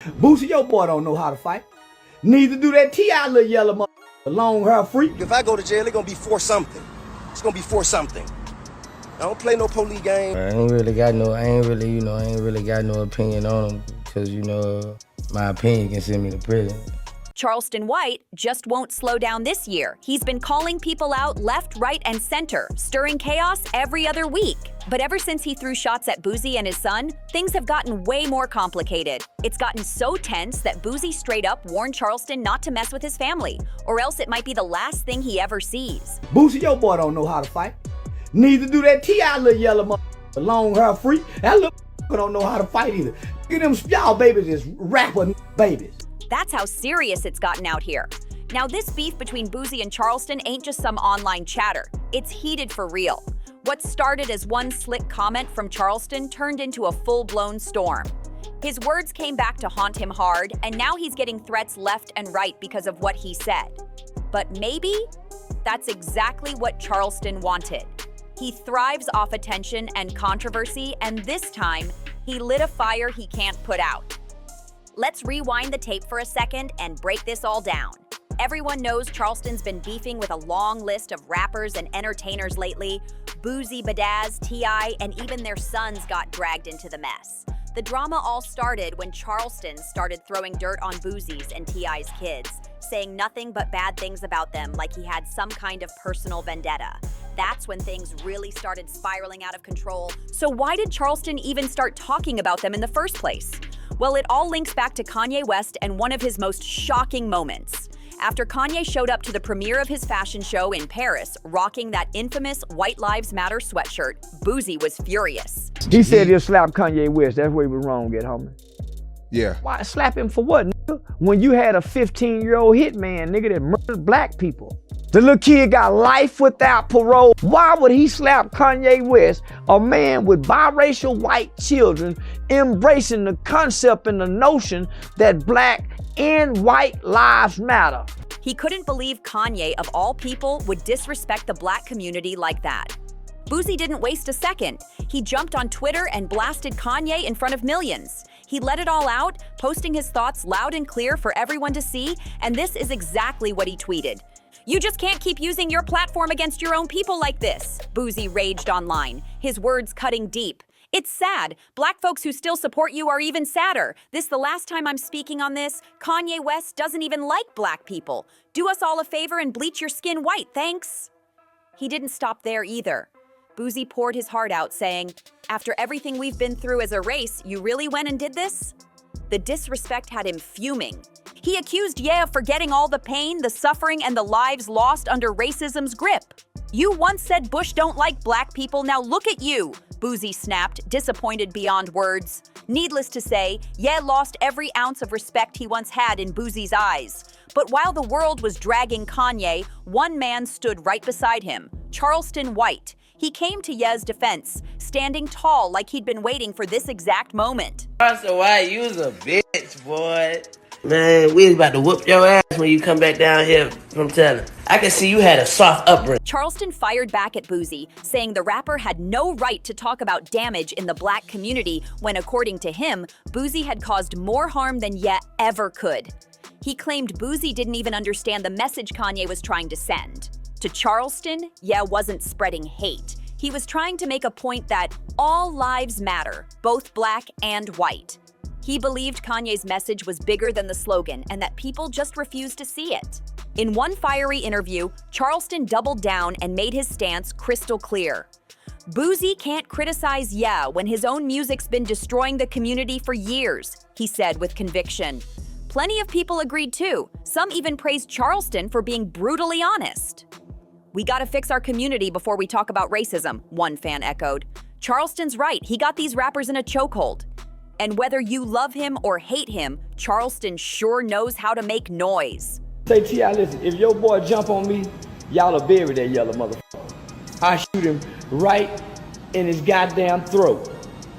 Boosie, your boy don't know how to fight. Neither do that T.I. little yellow mother, long hair freak. If I go to jail, it's gonna be for something. It's gonna be for something. I don't play no police game. I ain't really got no opinion on him because, my opinion can send me to prison. Charleston White just won't slow down this year. He's been calling people out left, right, and center, stirring chaos every other week. But ever since he threw shots at Boosie and his son, things have gotten way more complicated. It's gotten so tense that Boosie straight up warned Charleston not to mess with his family, or else it might be the last thing he ever sees. Boosie, your boy don't know how to fight. Neither do that T.I. little yellow mother, long hair freak. That little don't know how to fight either. Look at them, y'all babies is rapper babies. That's how serious it's gotten out here. Now, this beef between Boosie and Charleston ain't just some online chatter. It's heated for real. What started as one slick comment from Charleston turned into a full-blown storm. His words came back to haunt him hard, and now he's getting threats left and right because of what he said. But maybe that's exactly what Charleston wanted. He thrives off attention and controversy, and this time, he lit a fire he can't put out. Let's rewind the tape for a second and break this all down. Everyone knows Charleston's been beefing with a long list of rappers and entertainers lately. Boosie, Badazz, T.I., and even their sons got dragged into the mess. The drama all started when Charleston started throwing dirt on Boosie's and T.I.'s kids, saying nothing but bad things about them like he had some kind of personal vendetta. That's when things really started spiraling out of control. So why did Charleston even start talking about them in the first place? Well, it all links back to Kanye West and one of his most shocking moments. After Kanye showed up to the premiere of his fashion show in Paris, rocking that infamous White Lives Matter sweatshirt, Boosie was furious. He said he'll slap Kanye West. That's where he was wrong at, homie. Yeah. Why slap him for what, nigga? When you had a 15-year-old hitman, nigga, that murdered black people. The little kid got life without parole. Why would he slap Kanye West, a man with biracial white children, embracing the concept and the notion that black and white lives matter? He couldn't believe Kanye, of all people, would disrespect the black community like that. Boosie didn't waste a second. He jumped on Twitter and blasted Kanye in front of millions. He let it all out, posting his thoughts loud and clear for everyone to see, and this is exactly what he tweeted. "You just can't keep using your platform against your own people like this," Boosie raged online, his words cutting deep. "It's sad. Black folks who still support you are even sadder. This the last time I'm speaking on this. Kanye West doesn't even like black people. Do us all a favor and bleach your skin white, thanks." He didn't stop there either. Boosie poured his heart out, saying, "After everything we've been through as a race, you really went and did this?" The disrespect had him fuming. He accused Ye of forgetting all the pain, the suffering, and the lives lost under racism's grip. "You once said Bush don't like black people, now look at you," Boosie snapped, disappointed beyond words. Needless to say, Ye lost every ounce of respect he once had in Boosie's eyes. But while the world was dragging Kanye, one man stood right beside him, Charleston White. He came to Ye's defense, standing tall like he'd been waiting for this exact moment. Charleston White, you was a bitch, boy. Man, we was about to whoop your ass when you come back down here from telling. I can see you had a soft upbringing. Charleston fired back at Boosie, saying the rapper had no right to talk about damage in the black community when, according to him, Boosie had caused more harm than Ye ever could. He claimed Boosie didn't even understand the message Kanye was trying to send. To Charleston, Ye wasn't spreading hate. He was trying to make a point that all lives matter, both black and white. He believed Kanye's message was bigger than the slogan and that people just refused to see it. In one fiery interview, Charleston doubled down and made his stance crystal clear. "Boosie can't criticize Ye when his own music's been destroying the community for years," he said with conviction. Plenty of people agreed too. Some even praised Charleston for being brutally honest. "We gotta fix our community before we talk about racism," one fan echoed. Charleston's right, he got these rappers in a chokehold. And whether you love him or hate him, Charleston sure knows how to make noise. Say, T.I., listen, if your boy jump on me, y'all will bury that yellow motherfucker. I shoot him right in his goddamn throat.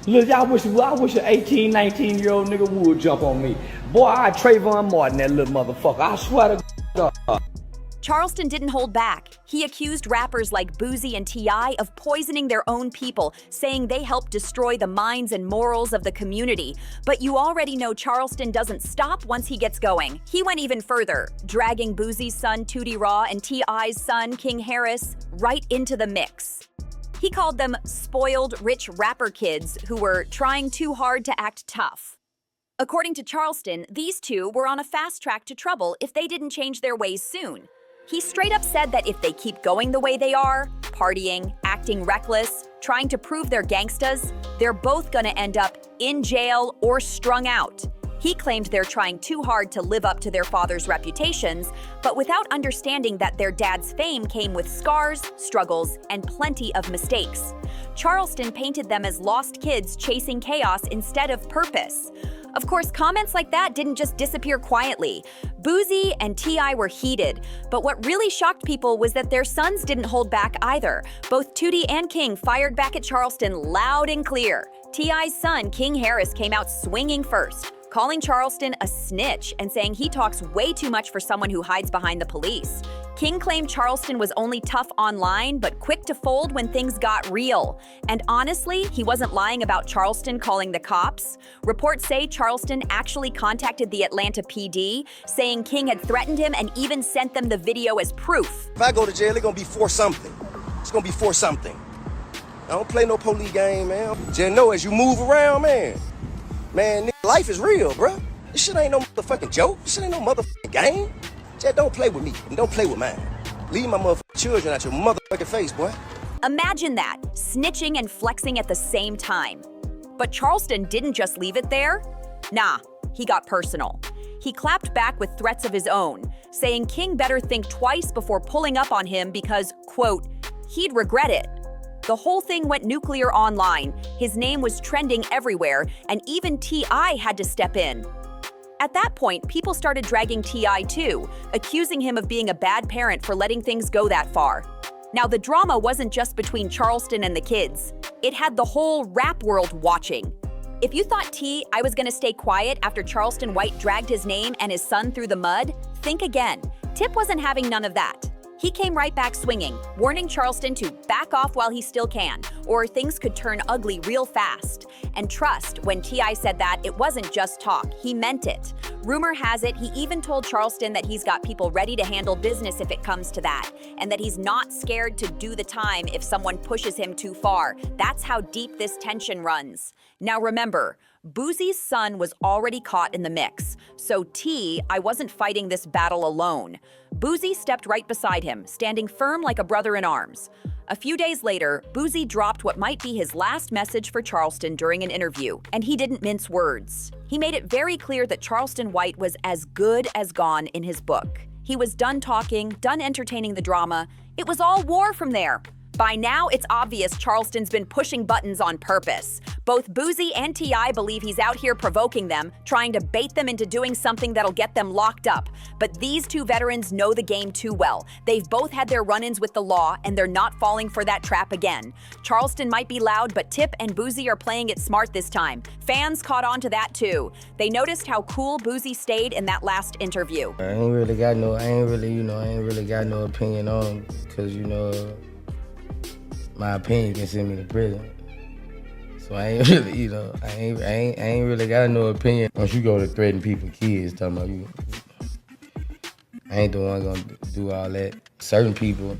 Look, I wish an 18, 19-year-old nigga would jump on me. Boy, I Trayvon Martin that little motherfucker. I swear to God. Charleston didn't hold back. He accused rappers like Boosie and T.I. of poisoning their own people, saying they helped destroy the minds and morals of the community. But you already know Charleston doesn't stop once he gets going. He went even further, dragging Boosie's son Tootie Raw and T.I.'s son King Harris right into the mix. He called them spoiled, rich rapper kids who were trying too hard to act tough. According to Charleston, these two were on a fast track to trouble if they didn't change their ways soon. He straight up said that if they keep going the way they are, partying, acting reckless, trying to prove they're gangstas, they're both gonna end up in jail or strung out. He claimed they're trying too hard to live up to their father's reputations, but without understanding that their dad's fame came with scars, struggles, and plenty of mistakes. Charleston painted them as lost kids chasing chaos instead of purpose. Of course, comments like that didn't just disappear quietly. Boosie and T.I. were heated, but what really shocked people was that their sons didn't hold back either. Both Tootie and King fired back at Charleston loud and clear. T.I.'s son, King Harris, came out swinging first, calling Charleston a snitch and saying he talks way too much for someone who hides behind the police. King claimed Charleston was only tough online, but quick to fold when things got real. And honestly, he wasn't lying about Charleston calling the cops. Reports say Charleston actually contacted the Atlanta PD, saying King had threatened him and even sent them the video as proof. If I go to jail, it's gonna be for something. It's gonna be for something. I don't play no police game, man. Just know as you move around, man, life is real, bruh. This shit ain't no motherfucking joke. This shit ain't no motherfucking game. Just don't play with me and don't play with mine. Leave my motherfucking children out your motherfucking face, boy. Imagine that, snitching and flexing at the same time. But Charleston didn't just leave it there. Nah, he got personal. He clapped back with threats of his own, saying King better think twice before pulling up on him because, quote, he'd regret it. The whole thing went nuclear online. His name was trending everywhere, and even T.I. had to step in. At that point, people started dragging T.I. too, accusing him of being a bad parent for letting things go that far. Now, the drama wasn't just between Charleston and the kids. It had the whole rap world watching. If you thought T.I. was gonna stay quiet after Charleston White dragged his name and his son through the mud, think again. Tip wasn't having none of that. He came right back swinging, warning Charleston to back off while he still can, or things could turn ugly real fast. And trust, when T.I. said that, it wasn't just talk, he meant it. Rumor has it, he even told Charleston that he's got people ready to handle business if it comes to that, and that he's not scared to do the time if someone pushes him too far. That's how deep this tension runs. Now remember, Boosie's son was already caught in the mix, so T.I. wasn't fighting this battle alone. Boosie stepped right beside him, standing firm like a brother in arms. A few days later, Boosie dropped what might be his last message for Charleston during an interview, and he didn't mince words. He made it very clear that Charleston White was as good as gone in his book. He was done talking, done entertaining the drama. It was all war from there. By now, it's obvious Charleston's been pushing buttons on purpose. Both Boosie and T.I. believe he's out here provoking them, trying to bait them into doing something that'll get them locked up. But these two veterans know the game too well. They've both had their run-ins with the law, and they're not falling for that trap again. Charleston might be loud, but Tip and Boosie are playing it smart this time. Fans caught on to that too. They noticed how cool Boosie stayed in that last interview. I ain't really got no opinion on him, because, my opinion can send me to prison. So I ain't really, I ain't really got no opinion. Once you go to threaten people, kids, talking about you, I ain't the one gonna do all that. Certain people,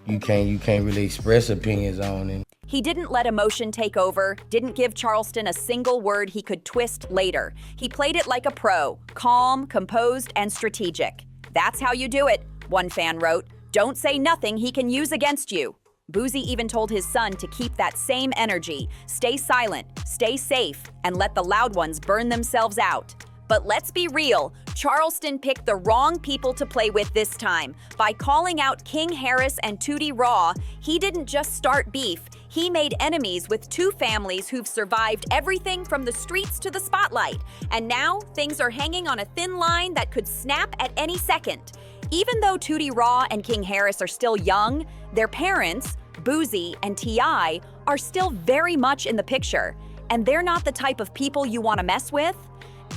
you can't really express opinions on. And he didn't let emotion take over, didn't give Charleston a single word he could twist later. He played it like a pro, calm, composed, and strategic. That's how you do it, one fan wrote. Don't say nothing he can use against you. Boosie even told his son to keep that same energy, stay silent, stay safe, and let the loud ones burn themselves out. But let's be real, Charleston picked the wrong people to play with this time. By calling out King Harris and Tootie Raw, he didn't just start beef, he made enemies with two families who've survived everything from the streets to the spotlight. And now, things are hanging on a thin line that could snap at any second. Even though Tootie Raw and King Harris are still young, their parents, Boosie and T.I., are still very much in the picture. And they're not the type of people you want to mess with.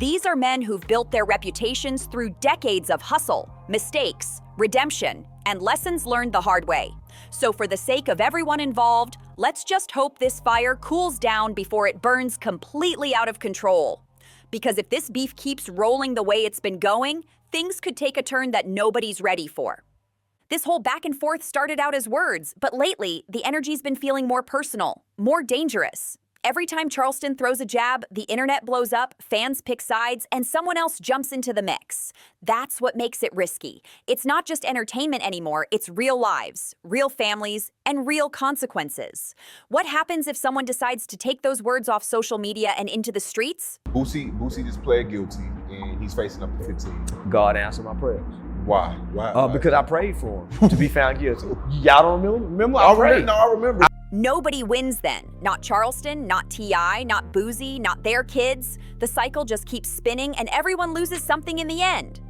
These are men who've built their reputations through decades of hustle, mistakes, redemption, and lessons learned the hard way. So for the sake of everyone involved, let's just hope this fire cools down before it burns completely out of control. Because if this beef keeps rolling the way it's been going, things could take a turn that nobody's ready for. This whole back and forth started out as words, but lately, the energy's been feeling more personal, more dangerous. Every time Charleston throws a jab, the internet blows up, fans pick sides, and someone else jumps into the mix. That's what makes it risky. It's not just entertainment anymore, it's real lives, real families, and real consequences. What happens if someone decides to take those words off social media and into the streets? Boosie just pled guilty, and he's facing up to 15. God answered my prayers. Why? Why? Because I prayed for him to be found guilty. Y'all don't remember? Remember I prayed. No, I remember. Nobody wins then. Not Charleston, not T.I., not Boosie, not their kids. The cycle just keeps spinning and everyone loses something in the end.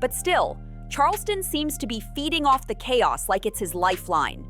But still, Charleston seems to be feeding off the chaos like it's his lifeline.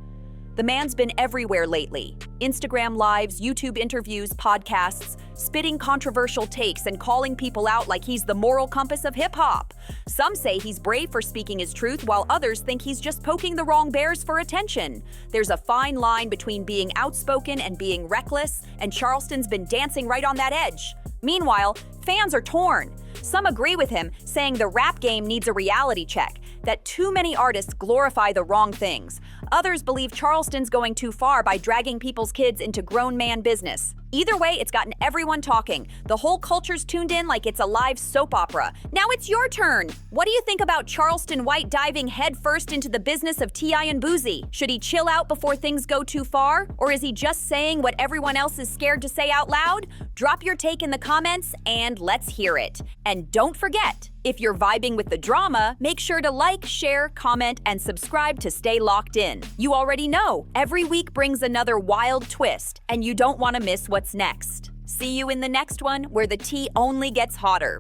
The man's been everywhere lately. Instagram lives, YouTube interviews, podcasts, spitting controversial takes and calling people out like he's the moral compass of hip-hop. Some say he's brave for speaking his truth, while others think he's just poking the wrong bears for attention. There's a fine line between being outspoken and being reckless, and Charleston's been dancing right on that edge. Meanwhile, fans are torn. Some agree with him, saying the rap game needs a reality check, that too many artists glorify the wrong things. Others believe Charleston's going too far by dragging people's kids into grown man business. Either way, it's gotten everyone talking. The whole culture's tuned in like it's a live soap opera. Now it's your turn. What do you think about Charleston White diving headfirst into the business of T.I. and Boosie? Should he chill out before things go too far? Or is he just saying what everyone else is scared to say out loud? Drop your take in the comments and let's hear it. And don't forget, if you're vibing with the drama, make sure to like, share, comment, and subscribe to stay locked in. You already know, every week brings another wild twist, and you don't want to miss what's next. See you in the next one, where the tea only gets hotter.